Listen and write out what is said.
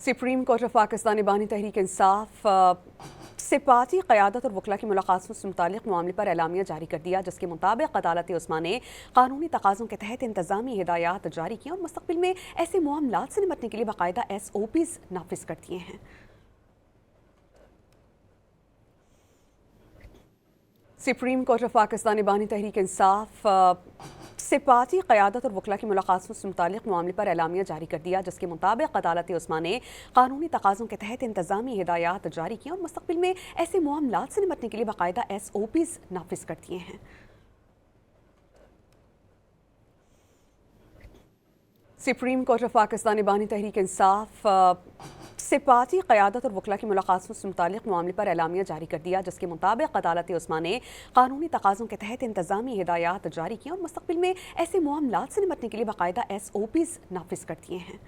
Supreme court of Pakistan ने बानी तहरीक इंसाफ से पार्टी क़यादत और वकला की मुलाकातों से मुतालिक मामले पर एलामिया जारी कर दिया, जिसके मुताबिक अदालत उस्मा ने कानूनी तकाज़ों के तहत इंतज़ामी हिदायत जारी की और मुस्तक़बिल में ऐसे मामलात से निपटने के लिए बाकायदा SOPs नाफिज कर दिए हैं। सुप्रीम कोर्ट ऑफ पाकिस्तान ने बानी तहरीक इंसाफ से पार्टी क़यादत और वकला की मुलाकातों से मुतालिक मामले पर एलामिया जारी कर दिया, जिसके मुताबिक अदालत उस्मा ने कानूनी तकाज़ों के तहत इंतज़ामी हिदायत जारी की और मुस्तक़बिल में ऐसे मामलात से निपटने के लिए बाकायदा SOPs नाफिज कर दिए हैं। सुप्रीम कोर्ट ऑफ पाकिस्तान ने बानी तहरीक इंसाफ से पार्टी क़यादत और वकला की मुलाकातों से मुतालिक मामले पर एलामिया जारी कर दिया, जिसके मुताबिक अदालत उस्मा ने कानूनी तकाज़ों के तहत इंतज़ामी हिदायत जारी की और मुस्तक़बिल में ऐसे मामलात से निपटने के लिए बाकायदा SOPs नाफिज कर दिए हैं।